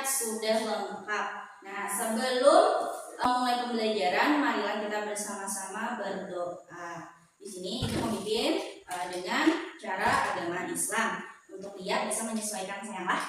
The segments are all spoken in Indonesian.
sudah lengkap. Nah, sebelum mulai pembelajaran, marilah kita bersama-sama berdoa. Di sini kita mau bikin dengan cara agama Islam. Untuk lihat bisa menyesuaikan sayanglah.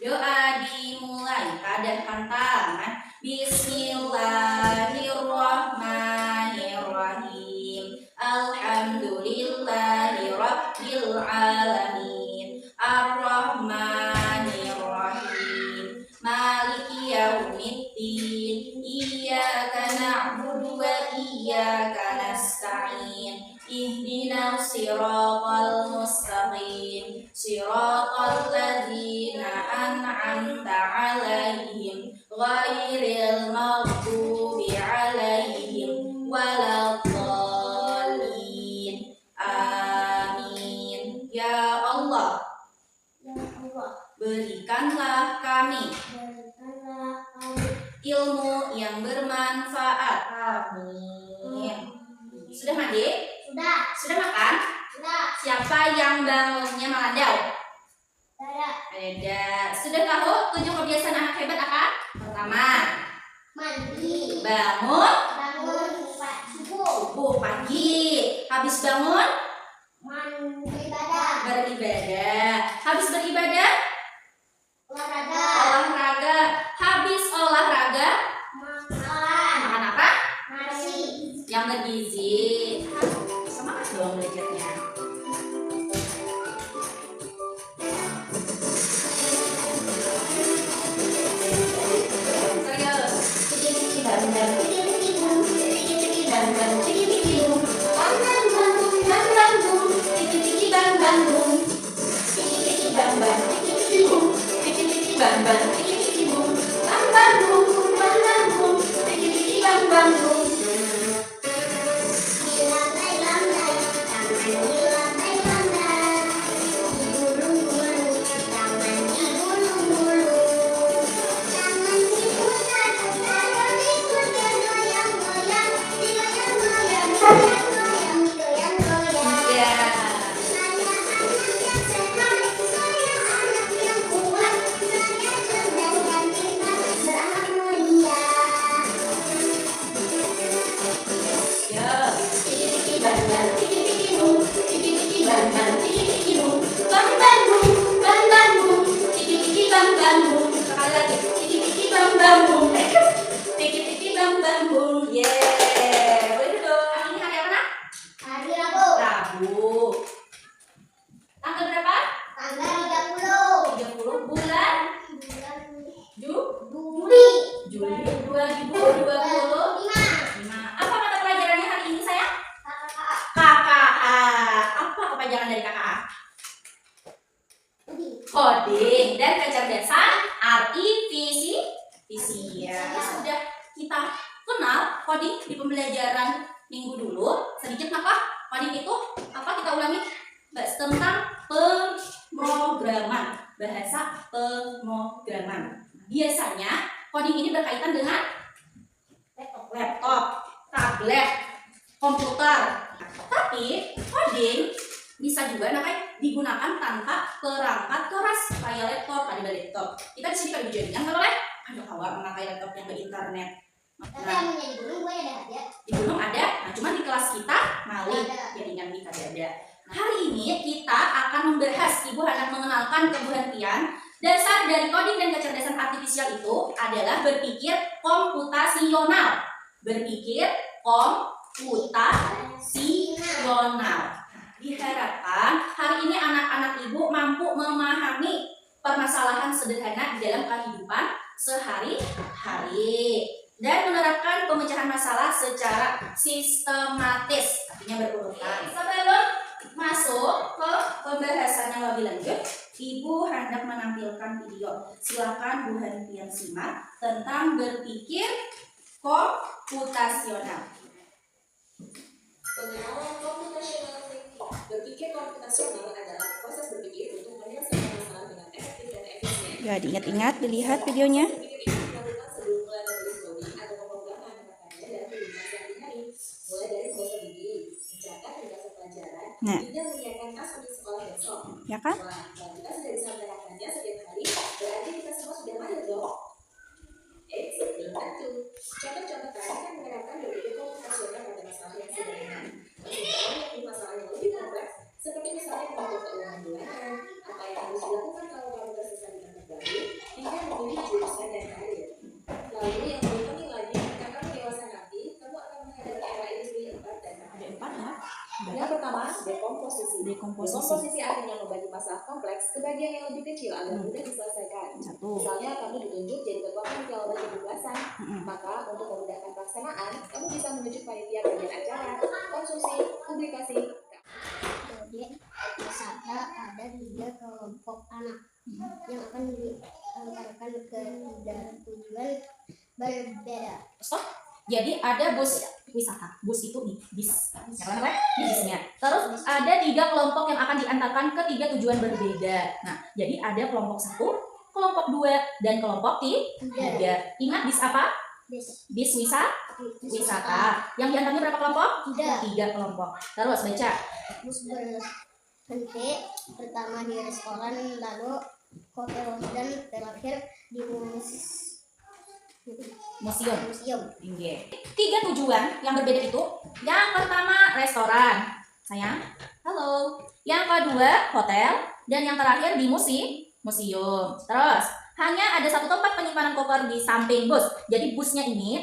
Doa dimulai, keadaan tangan. Bismillahirrahmanirrahim. Alhamdulillahirabbil alamin. Ar-Rahmanir-Rahim. Maliki yaumiddin. Iyyaka na'budu wa iyyaka nasta'in. Ihdinas siratal mustaqim. Siratal ladzina an'amta 'alaihim ghairil maghdubi 'alaihim waladdallin. Amin. Ya Allah, berikanlah kami ilmu yang bermanfaat. Amin. Sudah mandi? Sudah. Sudah makan? Sudah. Siapa yang bangunnya melandau? Ada. Sudah tahu 7 kebiasaan anak hebat apa? Pertama, Mandi. bangun Bangun subuh pagi. Habis bangun beribadah. beribadah. Habis beribadah Olahraga. olahraga. Habis olahraga Makan. makan apa? Nasi. Yang bergizi. Semangat dong belajarnya. Hari Rabu. Tanggal berapa? Tanggal 30. 30 bulan Juli. Juli 2020. 5. Apa mata pelajarannya hari ini sayang? Kakak. KKA. Apa kepanjangan dari KKA? Coding dan kecerdasan artifisial. Sudah kita kenal coding di pembelajaran minggu dulu. Sedikit apa? Coding itu apa? Kita ulangi. Tentang pemrograman, bahasa pemrograman. Biasanya coding ini berkaitan dengan laptop, tablet, komputer. Tapi coding bisa juga digunakan tanpa perangkat keras kayak laptop. Ada laptop. Kita di sini kalau jaringan nggak boleh. Ada kawan memakai laptop yang internet. Tapi yang punya di gunung gue ada. Di gunung ada. Nah, cuma di kelas kita maling jaringan kita ada. Hari ini kita akan membahas, Ibu hendak mengenalkan keberhentian dasar dari coding dan kecerdasan artifisial itu adalah berpikir komputasional. Berpikir komputasional. Diharapkan hari ini anak-anak Ibu mampu memahami permasalahan sederhana di dalam kehidupan sehari-hari dan menerapkan pemecahan masalah secara sistematis, artinya berurutan. Sebelum masuk ke pembahasannya lebih lanjut, Ibu hendak menampilkan video. Silakan Bu Hanfian simak tentang berpikir komputasional. Pengenalan komputasional thinking. Berpikir komputasional adalah proses berpikir untuk menyelesaikan masalah dengan efektif dan efisien. Ya, diingat-ingat, dilihat videonya. Berpikir ini dilakukan sebelum mulai menulis coding atau pemrograman harapannya dalam kehidupan sehari-hari, mulai dari proses diri, mencatat tugas pelajaran, hingga menyiapkan tas untuk sekolah besok. Ya kan? Wah, kalau kita sudah bisa menerapkannya setiap hari, berarti kita semua sudah mahir dong. Dekomposisi artinya membagi masalah kompleks ke bagian yang lebih kecil agar mudah diselesaikan. Misalnya kamu ditunjuk jadi ketua panitia lomba coblosan. Maka untuk memudahkan pelaksanaan, kamu bisa menunjuk panitia bagian acara, konstruksi, publikasi. Kemudian misalnya ada 3 kelompok anak yang akan diantarkan ke 3 tujuan berbeda. Jadi ada bus wisata, bus itu nih, bis, bisnya. Terus ada 3 kelompok yang akan diantarkan ke 3 tujuan berbeda. Nah, jadi ada kelompok 1, kelompok 2, dan kelompok 3. Ingat bis apa? Bis wisata. Yang diantaranya berapa kelompok? 3 kelompok. Terus baca. Bus berhenti pertama di restoran, lalu hotel, dan terakhir di museum. Oke. 3 tujuan yang berbeda itu. Yang pertama restoran, sayang. Halo. Yang kedua hotel, dan yang terakhir di museum. Terus hanya ada 1 tempat penyimpanan koper di samping bus. Jadi bisnya ini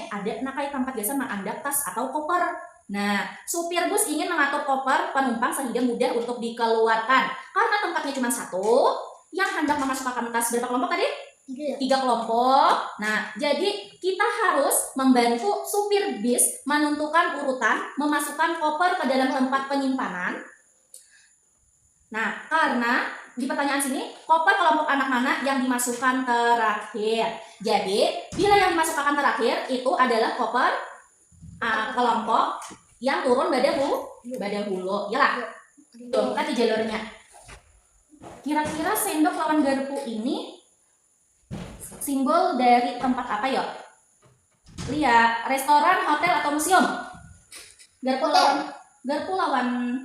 ada kayak tempat biasa mengandak tas atau koper. Nah, supir bus ingin mengatur koper penumpang sehingga mudah untuk dikeluarkan. Karena tempatnya cuma 1, yang hendak memasukkan tas berapa kelompok tadi? 3 kelompok. Nah, jadi kita harus membantu supir bis menentukan urutan memasukkan koper ke dalam tempat penyimpanan. Nah, karena di pertanyaan sini, koper kelompok anak mana yang dimasukkan terakhir. Jadi, bila yang dimasukkan terakhir itu adalah koper kelompok yang turun pada hulu. Ya, kita di jalurnya. Kira-kira sendok lawan garpu ini simbol dari tempat apa ya? Lihat, restoran, hotel, atau museum? Garpu lawan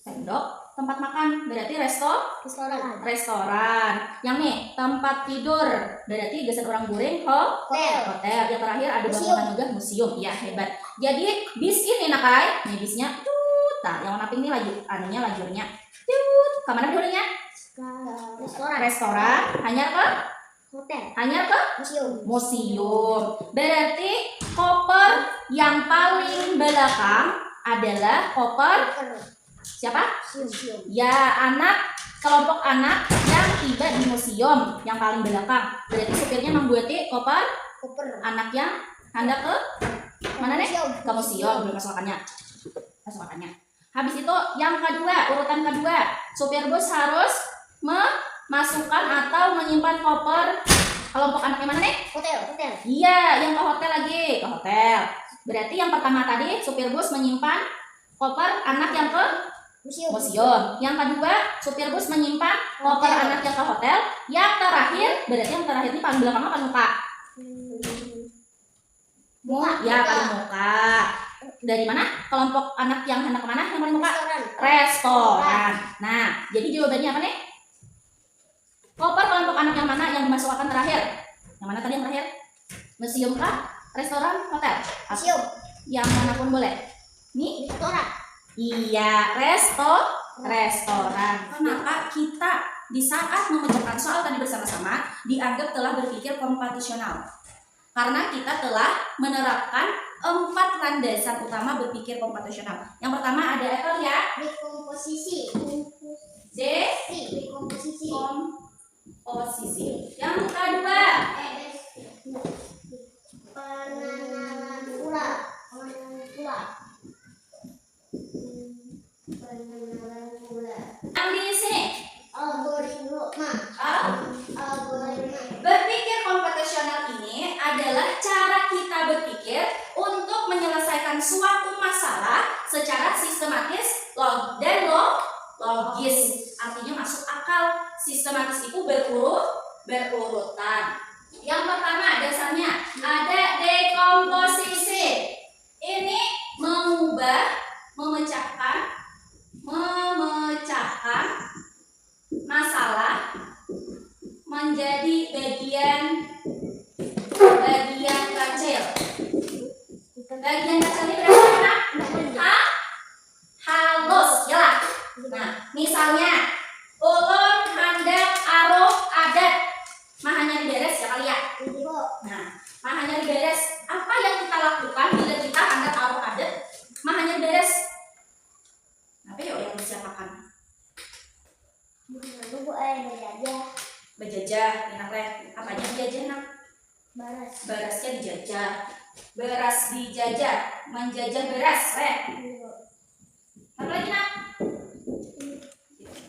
sendok, tempat makan berarti restoran. Yang nih, tempat tidur berarti geser orang guring, hotel. Yang terakhir ada bangunan megah, museum. Ya, hebat. Jadi bis ini nakai, nih bisnya yang warna pink ini lajurnya. Kemana dulunya? Restoran. Hanya ke museum. Berarti koper yang paling belakang adalah koper siapa? Ya, kelompok anak yang tiba di museum yang paling belakang. Berarti supirnya membuat koper anak yang hendak ke mana nih? Ke museum. Belum masukannya. Habis itu yang kedua, urutan kedua, supir bus harus memasukkan atau menyimpan koper kelompok anak yang mana nih? Hotel. Iya, yang ke hotel lagi, ke hotel. Berarti yang pertama tadi supir bus menyimpan koper anak yang ke museum. Yang kedua, supir bus menyimpan koper anak yang ke hotel. Yang terakhir, berarti yang terakhir ini paling belakang apa muka? Ya, paling muka. Dari mana? Kelompok anak yang hendak kemana? Yang paling muka? Restoran. Nah, jadi jawabannya apa nih? Koper kelompok anak yang mana yang dimasukkan terakhir? Yang mana tadi yang terakhir? Museum kah? Restoran? Hotel? Museum. Yang manapun boleh. Nih? Restoran. Iya, restoran. Kenapa kita di saat memecahkan soal tadi bersama-sama dianggap telah berpikir komputasional? Karena kita telah menerapkan 4 landasan utama berpikir komputasional. Yang pertama ada apa ya? Dekomposisi. Komposisi. Yang kedua, pengenalan pula. Yang di sini Algoritma. Berpikir komputasional ini adalah cara kita berpikir untuk menyelesaikan suatu masalah secara sistematis dan logis. Artinya masuk akal. Sistematis itu berurutan. Yang pertama dasarnya ada dekomposisi. Ini memecahkan masalah menjadi bagian kecil. Bagian kecil ini berapa? Halus, jelas. Nah, misalnya ulun hendak aruh adat, mahanya diberes ya kali ya. Nah, mahanya diberes. Apa yang kita lakukan bila kita hendak aruh adat? Mahanya diberes. Apa ya? berasnya dijajah. Beras dijajah, menjajah beras, apa lagi nak?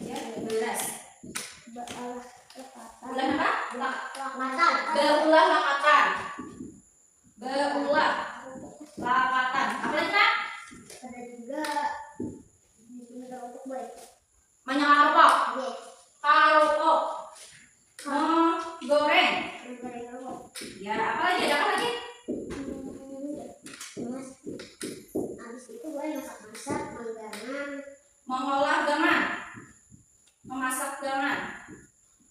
Ya, beras. Ulah apa? Makan. Beulah lakatan. Beulah lakatan. Apa lagi nak? Ada juga untuk baik. Manyakarpok. Oke. Karupok. Goreng. Goreng rokok. Ya, apa lagi? Ada apa lagi? Mas, habis itu gue masak-masak manggangan. Mengolah gangan. Memasak gangan.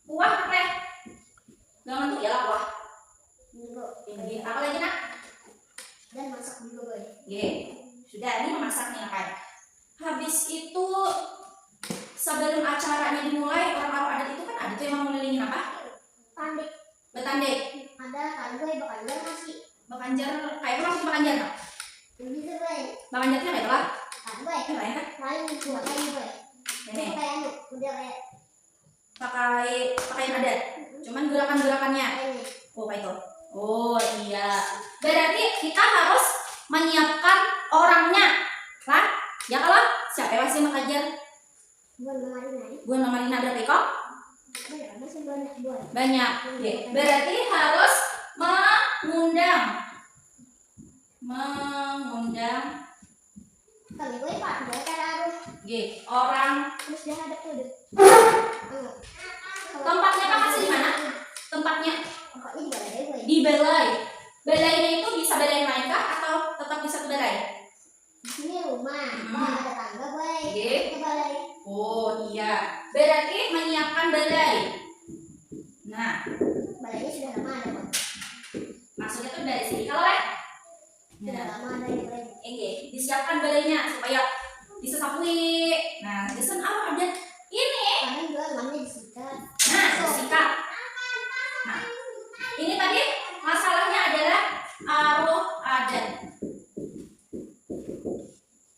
Kuah apa? Gangan tuh ialah kuah. Ini apa lagi nak? Dan masak juga gue. Oke, sudah ini memasaknya kan. Habis itu sebelum acaranya dimulai orang-orang adat itu kan ada tuh yang mau ngelilingin apa? Pandek. Betandek. Ada kan gue bakal masih. Bakanjar kayak apa maksud bakanjar? Lebih gue. Bakanjar itu apa itu lah? Kan gue. Itu lain kan? Lain buat lain gue. Ini Kayak anu, udah kayak pakai adat. Cuman gerakan-gerakannya. ini. Oh, apa itu? Oh iya. Berarti kita harus menyiapkan orangnya. Lah, ya kalau siapa yang masih mengajar? Gue kemarin nih. Gue namanya Nada Peko. Banyak masih banyak gue. Banyak. Oke. Berarti harus mengundang Kali gue pak, gue kan harus orang. terus dia ada tuh deh. Tempatnya kan masih di mana? Tempatnya Pokoknya di balai gue. di balai. Balainya itu bisa balai yang lain kah atau tetap di satu balai? Di sini rumah, Pak, ada tangga gue. Oke. Ke balai. Oh iya. Berarti menyiapkan balai. Nah, Balainya sudah lama ada Pak. maksudnya tuh dari sini kalau Sudah nah, lama ada di balai. disiapkan balainya supaya bisa sapui. Nah, desain apa ada ini? Karena juga rumahnya disikat. Nah, disikat. Nah, ini tadi masalahnya adalah aruh adat.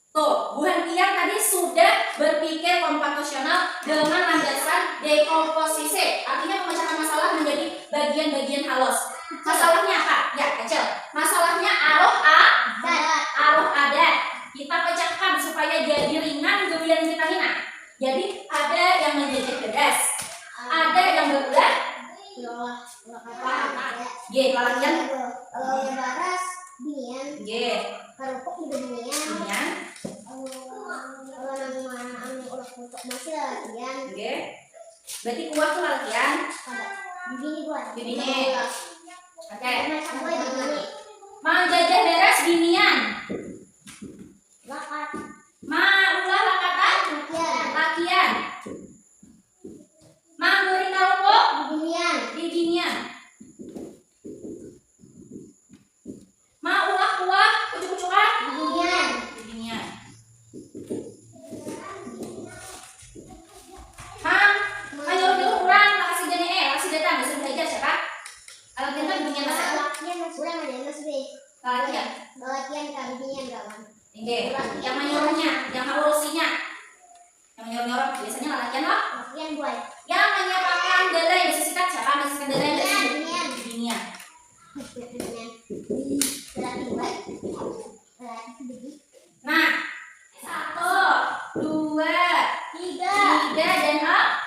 Tuh, Bu Hantian tadi sudah berpikir komputasional dengan landasan dekomposisi. Artinya memecahkan masalah menjadi bagian-bagian halus. Masalahnya apa? Ya, kecil. Masalahnya aruh adat. Kita pecahkan supaya jadi ringan kemudian kita hina. Jadi ada yang menjadi pedas, ada yang berulah. Ulah kata. Lalakian. Kalau yang baras binian, kerupuk juga binian. Binian. Kalau nama ulah untuk masih latihan. Berarti kuah tuh lalakian. Begini gua. Begini. Oke. Masak gue begini. Menjajah beres binian. Lakat. Ulah lakatan. Lakian. Goreng kerupuk. Beginian. Binian. Ulah kuah ucuk-ucukan. Beginian. Binian. Nyuruh orang kasih jane kasih datang bisa belajar siapa? Kalau kita binian masa Latihan mas ulang ada mas be. lalakian. Latihan kan binian kawan. Yang menyuruhnya, yang mengurusinya. Yang menyuruh-nyuruh biasanya lalakian lah. Latihan gue. Yang menyiapkan dalai bisa sikat siapa? Bisa sikat dalai dari sini. Binian. Binian. Binian. Latihan gue. Latihan begini. Nah, 1, 2, 3 dan 4.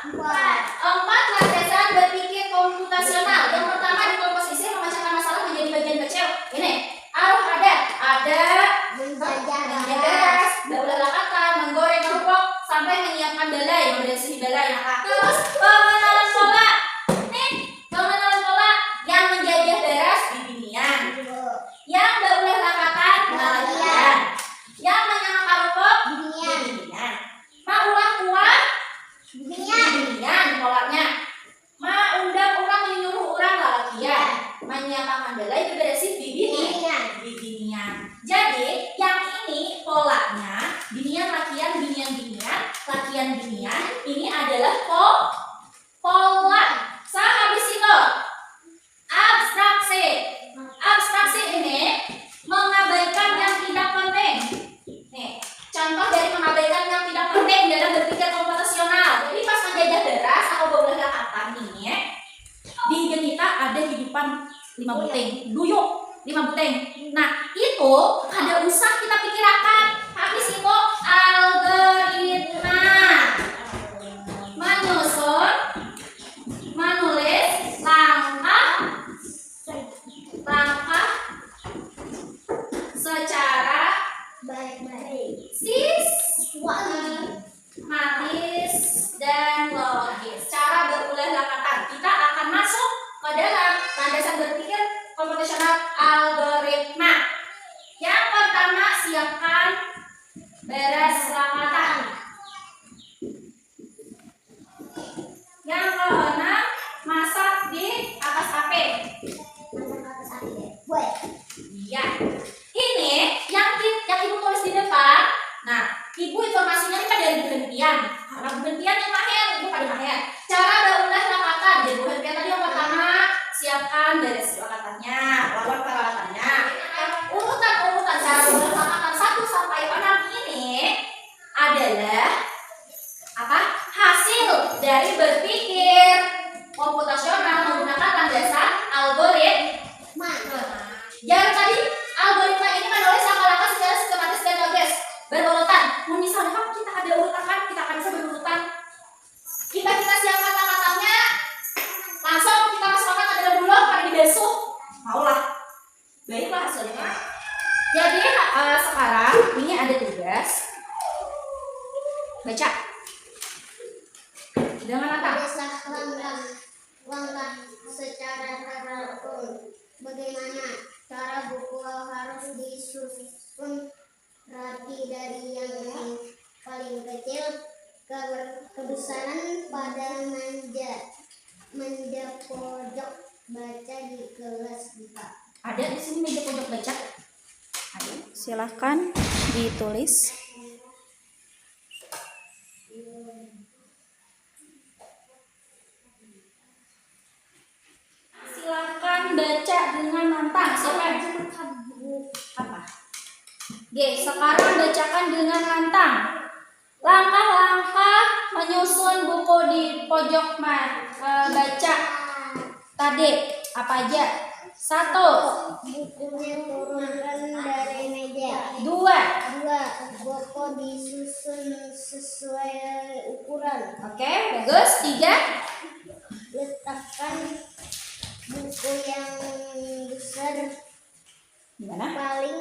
4 landasan berpikir komputasional. Yang pertama dekomposisi memecahkan masalah menjadi bagian kecil. Ini aruh adat. Ada beres, baulah lakatan, menggoreng kerupuk, sampai menyiapkan balai, membersih balai. Terus pengenalan pola. Nih, pengenalan pola yang menjajah beres di binian. Yang baulah lakatan, lalakian. Yang menyangka kerupuk, Binian. binian. Ulah kuah, Binian. binian polanya. Undang orang menyuruh orang lalakian. Menyiapkan balai bebersih di binian. Binian. Jadi yang ini polanya binian lakian binian binian ini adalah pola. Habis itu abstraksi ini mengabaikan yang tidak penting. Nih contoh dari mengabaikan yang tidak penting dalam berpikir komputasional. Jadi pas menjajah beras atau baulah lakatan ini di hidup kita ada hidupan 5 penting duyuk. 5 buteng. Nah, itu ada usah kita pikirkan. Habis itu algoritma menyusun, menulis langkah secara baik-baik. sistematis dan logis. Cara berulang kata. Kita akan masuk ke dalam landasan berpikir komputasional algoritma. Yang pertama, siapkan beres kata. Yang keenam, masak di atas HP. Iya. Ini yang ibu tulis di depan. Nah, ibu informasinya ini kan dari berhentian. Karena berhentian yang mahir, ibu pada mahir. Cara berulang kata. Jadi berhentian tadi yang pertama, siapkan beres katanya, lawan peralatannya. Urutan cara berulang kata 1 sampai 6 ini adalah apa? Hasil dari berpikir komputasional menggunakan landasan algoritma. Yang tadi algoritma ini menulis langkah-langkah secara sistematis dan logis berurutan. Misalnya kan kita ada urutan kan, kita akan bisa berurutan. Kita siapkan kata-katanya, langsung kita masukkan ke dalam bulog pada dibasuh. Maulah. Baiklah hasilnya. Jadi sekarang ini ada tugas baca dengan apa? Langkah secara teratur. Bagaimana cara buku harus disusun rapi dari yang paling kecil kebesaran pada meja pojok baca di kelas IPA. Ada di sini meja pojok baca. Ada. Silahkan ditulis. Silahkan baca dengan lantang. Siapa? Apa? G. Sekarang bacakan dengan lantang. Langkah-langkah menyusun buku di pojok baca tadi apa aja? 1. Bukunya turunkan dari meja. 2. Buku disusun sesuai ukuran. Oke, bagus. 3. Letakkan buku yang besar Gimana? paling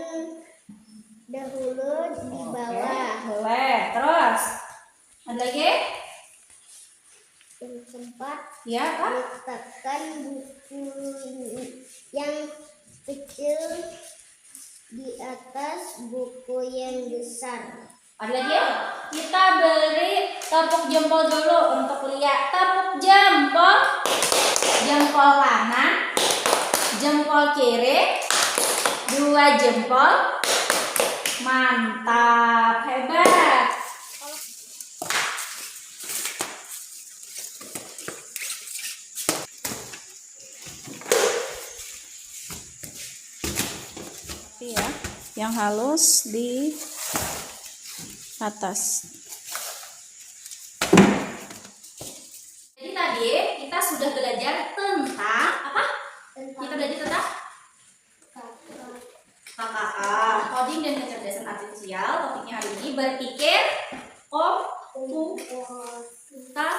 dahulu di bawah. Boleh. Terus. Ada lagi? Yang keempat, Ya, Pak. letakkan buku yang kecil di atas buku yang besar. Ada lagi? Kita beri tepuk jempol dulu untuk lihat. Tepuk jempol. Jempol kanan, jempol kiri, 2 jempol. Mantap, hebat. Ya, yang halus di atas. Jadi tadi kita sudah belajar tentang apa? Kita belajar tentang KKA, coding dan kecerdasan artifisial. Topiknya hari ini berpikir Komputasional.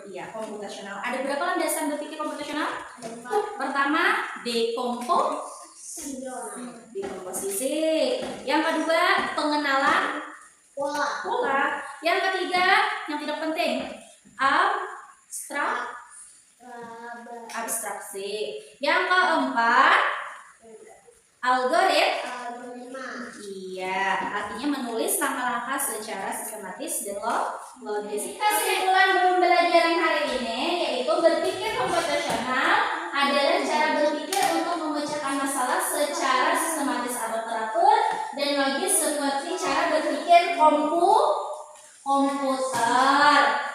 Iya, komputasional. Ada berapa landasan berpikir komputasional? Ada 4. Pertama, dekomposisi. Yang kedua, pengenalan pola. Yang ketiga, yang tidak penting, abstraksi. Yang keempat, algoritma. Iya, artinya menulis langkah-langkah secara sistematis dan logis. Kesimpulan pembelajaran hari ini yaitu berpikir komputasional adalah cara berpikir untuk memecahkan masalah secara sistematis atau teratur dan logis seperti cara berpikir komputer.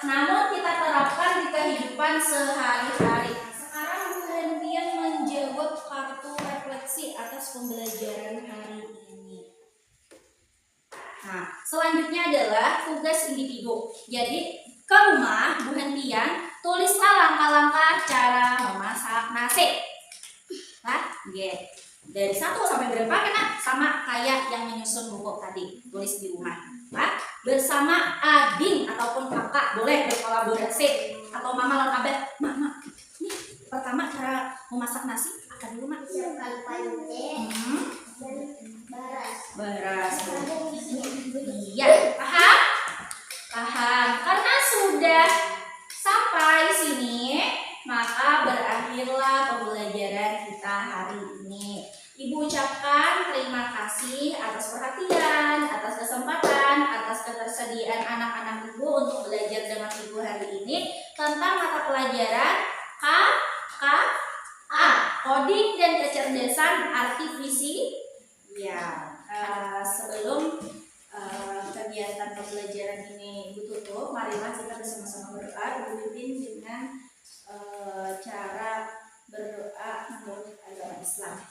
Namun kita terapkan di kehidupan sehari-hari. Sekarang kemudian menjawab kartu refleksi atas pembelajaran hari ini. Nah, selanjutnya adalah tugas individu. Jadi ke rumah Bu Hentian tulislah langkah-langkah cara memasak nasi. Target. Dari 1 sampai berapa kena? Sama kayak yang menyusun buku tadi. Tulis di rumah. Bersama adik ataupun kakak boleh berkolaborasi. Atau mama lawan abah. Mama, ini pertama cara memasak nasi akan dulu mak. Siapkan pancing dan baras. Beras. Iya, paham? Paham. Karena sudah sampai sini, maka berakhirlah pembelajaran kita hari ini. Ibu ucapkan terima kasih atas perhatian, atas kesempatan, atas ketersediaan anak-anak ibu untuk belajar dengan ibu hari ini tentang mata pelajaran KKA, coding dan kecerdasan artifisial. Ya, sebelum kegiatan pembelajaran ini ibu tutup, marilah kita bersama-sama berdoa. Ibu pimpin dengan cara berdoa menurut agama Islam.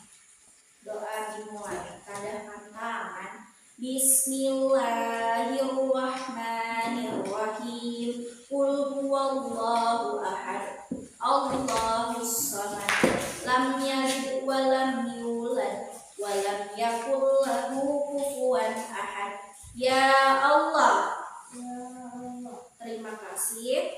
Doa dimulai pada tangan. Bismillahirrahmanirrahim. Qul huwallahu ahad. Allahus samad. Lam yalid wa lam yulad wa lam yakul lahu kufuwan ahad. Ya Allah, terima kasih